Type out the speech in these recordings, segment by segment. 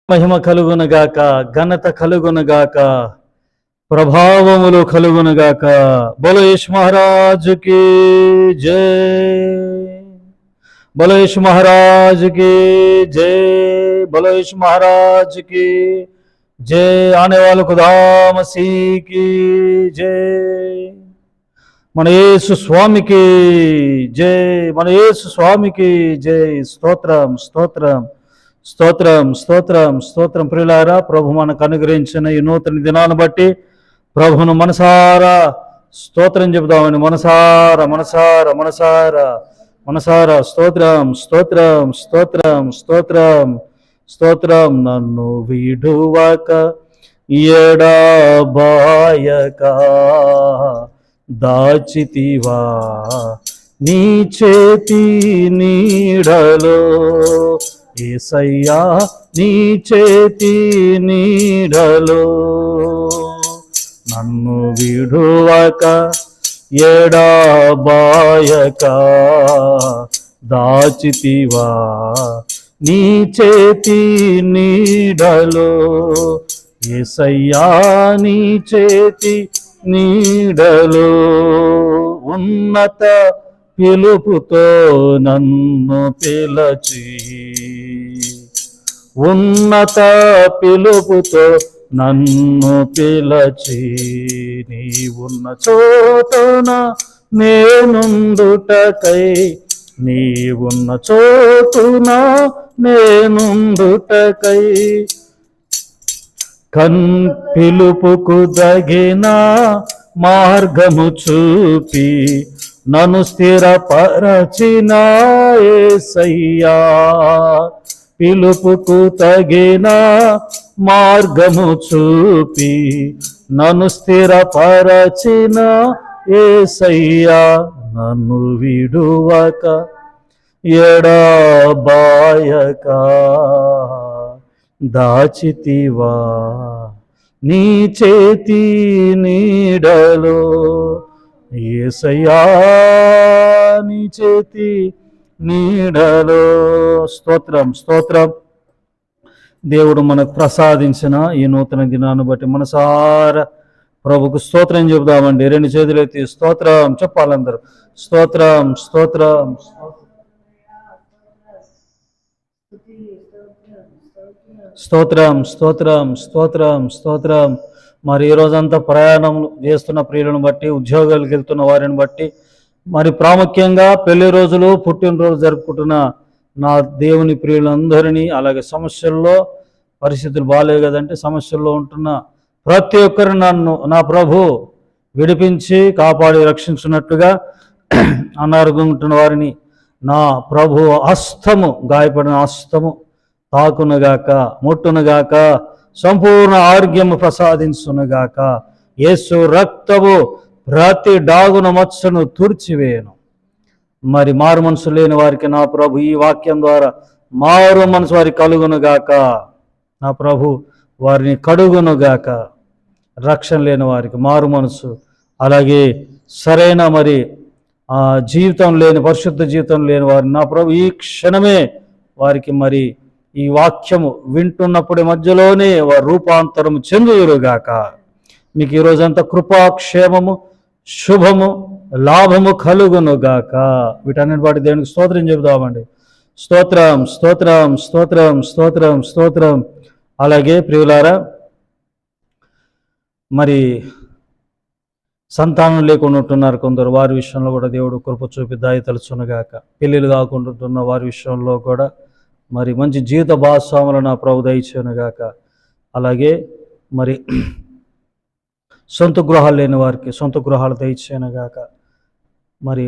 మహిమ కలుగునగాక, ఘనత కలుగునగాక, ప్రభావములు కలుగునగాక. బోలో యేసు మహారాజుకి జై, బోలో యేసు మహారాజుకి జై, బోలో యేసు మహారాజుకి జై. ఆనే వాళ్ళు ఖుదా మసీకి జై. మన యేసు స్వామికి జై, మన యేసు స్వామికి జై. స్తోత్రం స్తోత్రం స్తోత్రం స్తోత్రం స్తోత్రం. ప్రియులారా, ప్రభు మనకు అనుగ్రహించిన ఈ నూతన దినాన్ని బట్టి ప్రభును మనసారా స్తోత్రం చెబుదామని మనసారా మనసారా మనసారా మనసారా స్తోత్రం స్తోత్రం స్తోత్రం స్తోత్రం స్తోత్రం. నన్ను విడువక ఎడబాయక దాచితివా నీ చేతి నీడలో, యేసయ్యా నీ చేతి నీడలో. నన్ను విడువక ఎడబాయక దాచితివా నీ చేతి నీడలో, యేసయ్యా నీ చేతి నీడలో. ఉన్నత పిలుపుతో నన్ను పిలచి, ఉన్నత పిలుపుతో నన్ను పిలచి, నీవున్న చోటున నేనుందుటకై, నీవున్న చోటున నేనుందుటకై, పిలుపుకు దగిన మార్గము చూపి నన్ను స్థిరపరచిన యేసయ్యా. పిలుపుకు తగిన మార్గము చూపి నన్ను స్థిరపరచిన యేసయ్యా. నన్ను విడువక ఎడబాయక దాచితివా నీ చేతి నీడలో, యేసయ్యా నీ చేతి నీడలో. స్తోత్రం స్తోత్రం. దేవుడు మనకు ప్రసాదించిన ఈ నూతన దినాన్ని బట్టి మనసారా ప్రభుకు స్తోత్రం చెబుదామండి. రెండు చేతులు ఎత్తి స్తోత్రం చెప్పాలందరూ. స్తోత్రం స్తోత్రం స్తోత్రం స్తోత్రం స్తోత్రం స్తోత్రం. మరి ఈ రోజంతా ప్రయాణం చేస్తున్న ప్రియులను బట్టి, ఉద్యోగాలకు వెళ్తున్న వారిని బట్టి, మరి ప్రాముఖ్యంగా పెళ్లి రోజులు, పుట్టినరోజు జరుపుకుంటున్న నా దేవుని ప్రియులందరినీ, అలాగే సమస్యల్లో, పరిస్థితులు బాగాలేవు కదంటే సమస్యల్లో ఉంటున్న ప్రతి ఒక్కరిని నన్ను నా ప్రభు విడిపించి కాపాడి రక్షించినట్టుగా అనారోగ్యంగా ఉంటున్న వారిని నా ప్రభు హస్తము, గాయపడిన హస్తము తాకునుగాక, ముట్టునుగాక, సంపూర్ణ ఆరోగ్యము ప్రసాదించునుగాక. యేసు రక్తము ప్రతి డాగున మచ్చను తుడిచివేయను. మరి మారు మనసు లేని వారికి నా ప్రభు ఈ వాక్యం ద్వారా మారు మనసు వారికి కలుగునుగాక. నా ప్రభు వారిని కడుగునుగాక. రక్షణ లేని వారికి మారు మనసు, అలాగే సరైన మరి జీవితం లేని, పరిశుద్ధ జీవితం లేని వారిని నా ప్రభు ఈ క్షణమే వారికి మరి ఈ వాక్యము వింటున్నప్పుడే మధ్యలోనే వారు రూపాంతరము చెందుదురుగాక. మీకు ఈరోజంతా కృపాక్షేమము, శుభము, లాభము కలుగునుగాక. వీటన్నిటి వాటి దేవునికి స్తోత్రం చెబుదామండి. స్తోత్రం స్తోత్రం స్తోత్రం స్తోత్రం స్తోత్రం. అలాగే ప్రియులారా, మరి సంతానం లేకుండా ఉంటున్నారు కొందరు, వారి విషయంలో కూడా దేవుడు కృప చూపి దయతలుచునుగాక. పెళ్ళిళ్ళు కాకుండా ఉంటున్న వారి విషయంలో కూడా మరి మంచి జీవిత భాగస్వాములను నా ప్రభు దయచేయునుగాక. అలాగే మరి సొంత గృహాలు లేని వారికి సొంత గృహాలు దయచేయునుగాక. మరి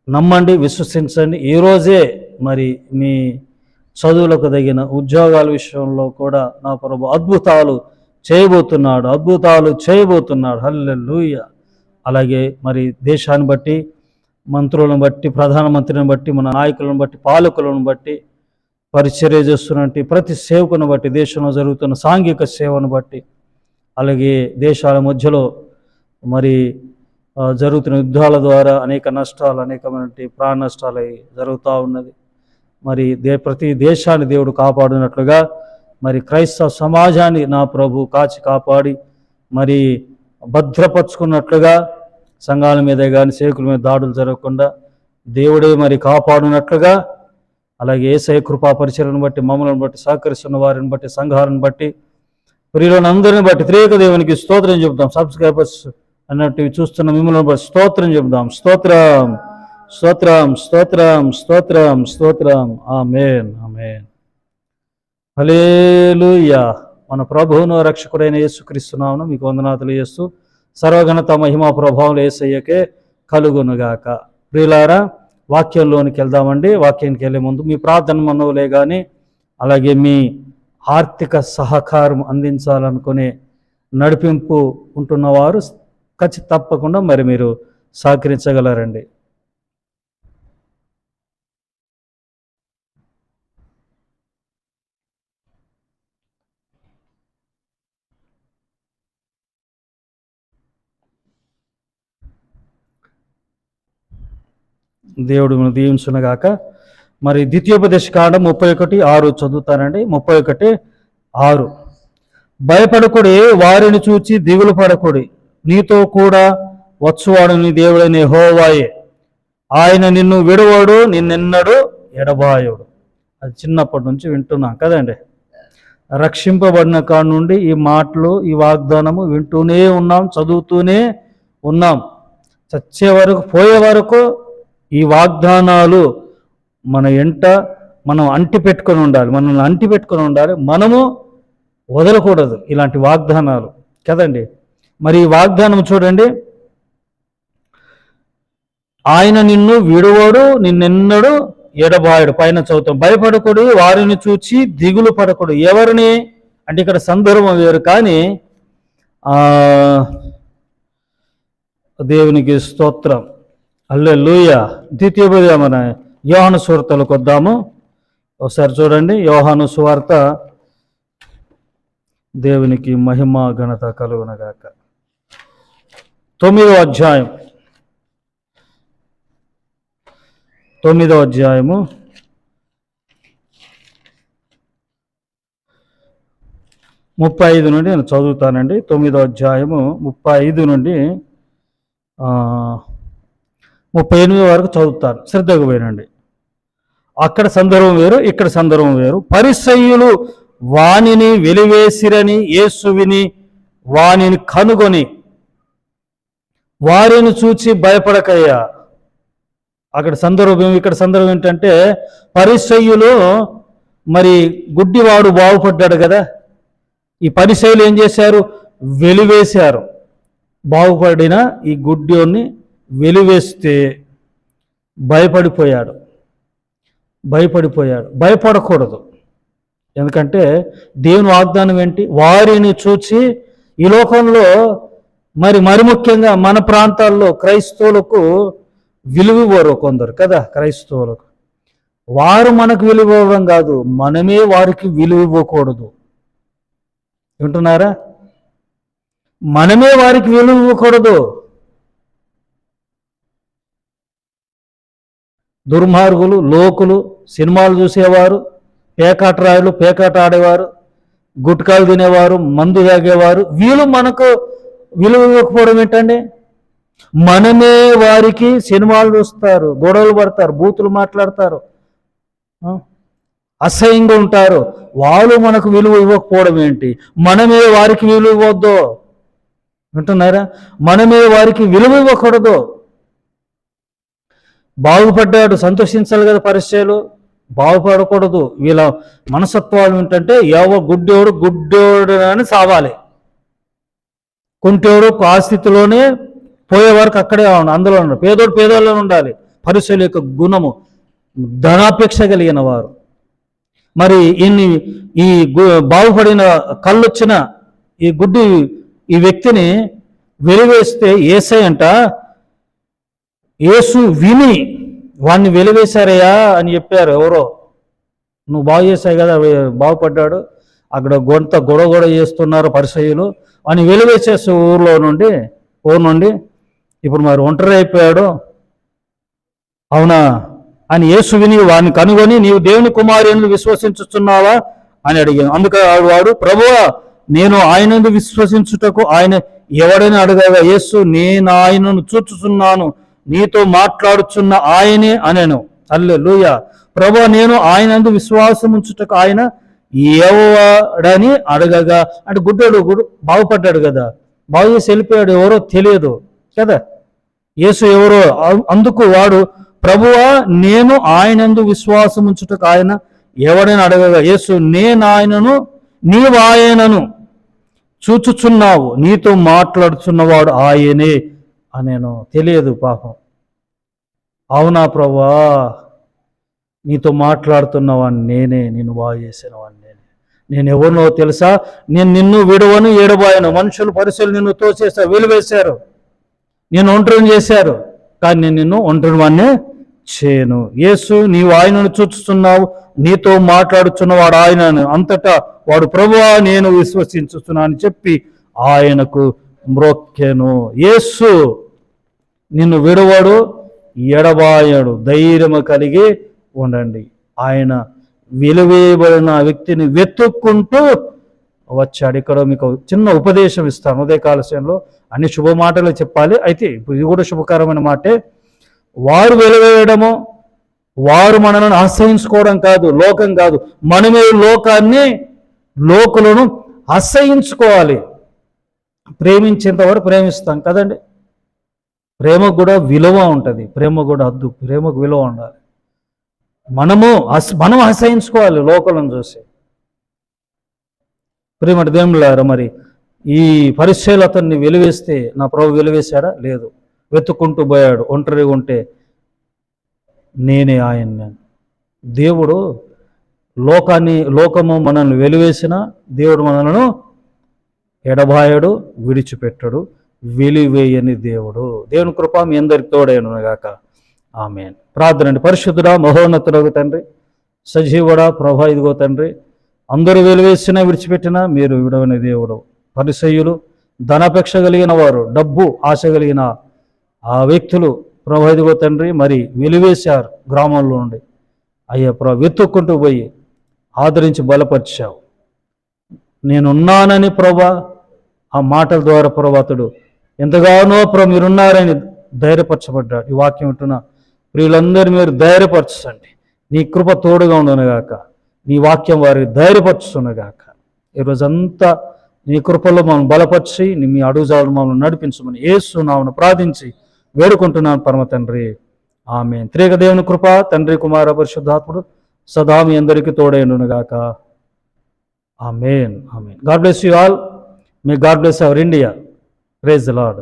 నమ్మండి, విశ్వసించండి. ఈరోజే మరి మీ చదువులకు తగిన ఉద్యోగాల విషయంలో కూడా నా ప్రభు అద్భుతాలు చేయబోతున్నాడు, అద్భుతాలు చేయబోతున్నాడు. హల్లెలూయా. అలాగే మరి దేశాన్ని బట్టి, మంత్రులను బట్టి, ప్రధానమంత్రిని బట్టి, మన నాయకులను బట్టి, పాలకులను బట్టి, పరిచర్య చేస్తున్నట్టు ప్రతి సేవకును బట్టి, దేశంలో జరుగుతున్న సాంఘిక సేవను బట్టి, అలాగే దేశాల మధ్యలో మరి జరుగుతున్న యుద్ధాల ద్వారా అనేక నష్టాలు, అనేకమైన ప్రాణ నష్టాలు జరుగుతూ ఉన్నది. మరి ప్రతి దేశాన్ని దేవుడు కాపాడినట్లుగా మరి క్రైస్తవ సమాజాన్ని నా ప్రభు కాచి కాపాడి మరి భద్రపరుచుకున్నట్లుగా సంఘాల మీదే కానీ సేవకుల మీద దాడులు జరగకుండా దేవుడే మరి కాపాడునట్లుగా, అలాగే యేసయ్య కృపా పరిచర్యను బట్టి, మమ్మల్ని బట్టి, సహకరిస్తున్న వారిని బట్టి, సంఘాలను బట్టి, ప్రియులను అందరిని బట్టి త్రియేక దేవునికి స్తోత్రం చెబుతాం. సబ్స్క్రైబర్స్ అన్నట్టు చూస్తున్న మిమ్మల్ని బట్టి స్తోత్రం చెబుదాం. స్తోత్రం, స్తోత్రం, స్తోత్రం, స్తోత్రం, స్తోత్రం. ఆమేన్, ఆమేన్. హల్లెలూయా. మన ప్రభువును రక్షకుడైన యేసుక్రీస్తు నామమున మీకు వందనాలు చేస్తూ, సర్వఘనత మహిమా ప్రభావం యేసయ్యకే కలుగునుగాక. ప్రియులారా, వాక్యంలోనికి వెళ్దామండి. వాక్యానికి వెళ్ళే ముందు మీ ప్రార్థన మనవులే కానీ, అలాగే మీ ఆర్థిక సహకారం అందించాలనుకునే నడిపింపు ఉంటున్నవారు తప్పకుండా మరి మీరు సహకరించగలరండి. దేవుడు మనం దీవించునుగాక. మరి ద్వితీయోపదేశ కాండం 31:6 చదువుతానండి. 31:6. భయపడకుడి, వారిని చూచి దిగులు పడకుడి, నీతో కూడా వచ్చువాడు నీ దేవుడైన యెహోవాయే, ఆయన నిన్ను విడువడు, నిన్నెన్నడు ఎడబాయుడు. అది చిన్నప్పటి నుంచి వింటున్నాం కదండి. రక్షింపబడిన కాడ నుండి ఈ మాటలు, ఈ వాగ్దానము వింటూనే ఉన్నాం, చదువుతూనే ఉన్నాం. చచ్చే వరకు, పోయే వరకు ఈ వాగ్దానాలు మన ఎంట మనం అంటిపెట్టుకొని ఉండాలి, మనల్ని అంటిపెట్టుకొని ఉండాలి. మనము వదలకూడదు ఇలాంటి వాగ్దానాలు కదండి. మరి ఈ వాగ్దానం చూడండి, ఆయన నిన్ను విడువడు, నిన్నెన్నడు ఎడబాయడు. పైన చదువుతాం, భయపడకుడు, వారిని చూచి దిగులు పడకుడు. ఎవరిని అంటే ఇక్కడ సందర్భం వేరు, కానీ దేవునికి స్తోత్రం. హల్లెలూయా. ద్వితీయోపదేశ మన యోహాను సువార్తలకు వద్దాము. ఒకసారి చూడండి, యోహాను సువార్త. దేవునికి మహిమ ఘనత కలుగునగాక. 9వ అధ్యాయం 35 నుండి నేను చదువుతానండి. 9వ అధ్యాయము 35 నుండి 38 వరకు చదువుతాను. శ్రద్ధగా పోయినండి. అక్కడ సందర్భం వేరు, ఇక్కడ సందర్భం వేరు. పరిసయ్యులు వానిని వెలివేసిరని యేసు విని వానిని కనుగొని వారిని చూచి భయపడకయ్యా. అక్కడ సందర్భం, ఇక్కడ సందర్భం ఏంటంటే, పరిసయ్యులు మరి గుడ్డివాడు బాగుపడ్డాడు కదా, ఈ పరిసయ్యులు ఏం చేశారు? వెలివేశారు. బాగుపడిన ఈ గుడ్డిని వెలివేస్తే భయపడిపోయాడు. భయపడకూడదు. ఎందుకంటే దేవుని వాగ్దానం ఏంటి? వారిని చూచి, ఈ లోకంలో మరి ముఖ్యంగా మన ప్రాంతాల్లో క్రైస్తవులకు విలువ ఇవ్వరు కొందరు కదా. క్రైస్తవులకు వారు మనకు విలువ ఇవ్వడం కాదు, మనమే వారికి విలువ ఇవ్వకూడదు. వింటున్నారా? మనమే వారికి విలువ ఇవ్వకూడదు. దుర్మార్గులు, లోకులు, సినిమాలు చూసేవారు, పేకాటరాయులు, పేకాట ఆడేవారు, గుట్కాలు తినేవారు, మందు తాగేవారు, వీళ్ళు మనకు విలువ ఇవ్వకపోవడం ఏంటండి? మనమే వారికి సినిమాలు చూస్తారు, గొడవలు పడతారు, బూతులు మాట్లాడతారు, అసహ్యంగా ఉంటారు. వాళ్ళు మనకు విలువ ఇవ్వకపోవడం ఏంటి? మనమే వారికి విలువ ఇవ్వద్దు. వింటున్నారా? మనమే వారికి విలువ ఇవ్వకూడదు. బాగుపడ్డాడు, సంతోషించాలి కదా. పరిచయాలు బాగుపడకూడదు. వీళ్ళ మనసత్వాలు ఏంటంటే, గుడ్డోడు అని సావాలి, కుంటోడు ఆ స్థితిలోనే పోయే వరకు అక్కడే అందులో ఉండాలి. పేదోళ్ళలో ఉండాలి. పరిచయాల యొక్క గుణము ధనాపేక్ష కలిగిన వారు. మరి ఈ బాగుపడిన కళ్ళొచ్చిన ఈ వ్యక్తిని వెలివేస్తే యేసయ్య అంట, యేసు విని వాడిని వెలివేశారయ్యా అని చెప్పారు. ఎవరో, నువ్వు బాగు చేశావు కదా, బాగుపడ్డాడు. అక్కడ గొడవ చేస్తున్నారు పరిసయ్యులు. వాడిని వెలివేసేస్తే ఊరు నుండి ఇప్పుడు మరి ఒంటరి అయిపోయాడు. అవునా అని యేసు విని వాడిని కనుగొని, నీవు దేవుని కుమారుని విశ్వసించుతున్నావా అని అడిగాను. అందుకే వాడు, ప్రభువా నేను ఆయనందు విశ్వసించుటకు ఆయన ఎవడని అడగగా యేసు, నేను ఆయనను చూచుచున్నాను, నీతో మాట్లాడుచున్న ఆయనే అనెను. హల్లెలూయా. ప్రభువా నేను ఆయనందు విశ్వాసం ఉంచుటకు ఆయన ఎవడని అడగగా, అంటే గుడ్డోడు బాగుపడ్డాడు కదా, బాగు చేసి వెళ్ళిపోయాడు, ఎవరో తెలియదు కదా యేసు ఎవరో. అందుకు వాడు, ప్రభువా నేను ఆయనందు విశ్వాసం ఉంచుటకు ఆయన ఎవడని అడగగా యేసు, నేను ఆయనను నీవు ఆయనను చూచుచున్నావు, నీతో మాట్లాడుచున్నవాడు ఆయనే అనేను. తెలియదు పాపం. అవునా ప్రభువా, నీతో మాట్లాడుతున్నవాడిని నేనే, నేను బాగు చేసిన వాడిని నేను ఎవరినో తెలుసా, నేను నిన్ను విడవను ఏడబాయను. మనుషులు పరిశీలి నిన్ను తోసేశారు, వెలివేశారు, నేను ఒంటరిని చేశారు, కానీ నేను నిన్ను ఒంటరి వాడినే చేయను. యేసు నీవు ఆయనను చూచుతున్నావు, నీతో మాట్లాడుచున్నవాడు ఆయన. అంతటా వాడు ప్రభువా నేను విశ్వసించుతున్నా అని చెప్పి ఆయనకు మ్రొక్కెను. యేసు నిన్ను విడవడు, ఎడబాయడు, ధైర్యము కలిగి ఉండండి. ఆయన విలువేయబడిన వ్యక్తిని వెతుక్కుంటూ వచ్చాడు. ఇక్కడ మీకు చిన్న ఉపదేశం ఇస్తాను. ఉదయకాల సమయంలో అన్ని శుభ మాటలు చెప్పాలి, అయితే ఇప్పుడు ఇది కూడా శుభకరమైన మాటే. వారు వెలువేయడము, వారు మనల్ని అసహించుకోవడం కాదు, లోకం కాదు. మనమే లోకాన్ని, లోకులను అసహించుకోవాలి. ప్రేమించేంతవరకు ప్రేమిస్తాం కదండి. ప్రేమకు కూడా విలువ ఉంటుంది, ప్రేమ కూడా హద్దు, ప్రేమకు విలువ ఉండాలి. మనం అసహించుకోవాలి లోకలను చూసి. ప్రేమ దేవులారా, మరి ఈ పరిచయాలు అతన్ని వెలివేస్తే నా ప్రభు వెలివేశాడా? లేదు. వెతుక్కుంటూ పోయాడు. ఒంటరిగా ఉంటే నేనే ఆయన. దేవుడు లోకము మనల్ని వెలివేసిన దేవుడు మనలను ఎడబాయడు, విడిచిపెట్టడు, వెలివేయని దేవుడు. దేవుని కృప మీ అందరికి తోడైన గాక. ఆమేన్. ప్రార్థన అండి. పరిశుద్ధుడా, మహోన్నతుడగు తండ్రి, సజీవుడా ప్రభా, ఇదిగో తండ్రి, అందరూ వెలివేసినా విడిచిపెట్టినా మీరు విడవని దేవుడు. పరిసయ్యులు, ధనాపేక్ష కలిగిన వారు, డబ్బు ఆశ కలిగిన ఆ వ్యక్తులు ప్రభా, ఇదిగో తండ్రి, మరి వెలివేశారు గ్రామంలో నుండి. అయ్యా ప్రభా, వెతుక్కుంటూ పోయి ఆదరించి బలపరిచావు. నేనున్నానని ప్రభా ఆ మాటల ద్వారా ప్రభాతుడు ఎంతగానో ప్రభు మీరున్నారని ధైర్యపరచబడ్డాడు. ఈ వాక్యం వింటున్నా ప్రియులందరూ మీరు ధైర్యపరచండి. నీ కృప తోడుగా ఉండనుగాక, నీ వాక్యం వారికి ధైర్యపరచునుగాక. ఈరోజంతా నీ కృపలో మమ్మల్ని బలపరిచి మీ అడుగుజాడలు మమ్మల్ని నడిపించమని యేసు నామమున ప్రార్థించి వేడుకుంటున్నాను పరమ తండ్రి. ఆమేన్. త్రియేక దేవుని కృప, తండ్రి కుమార పరిశుద్ధాత్ముడు సదా మీ అందరికీ తోడైండునుగాక. ఆమేన్. ఆమేన్. God bless you all. May God bless our India. Praise the lord.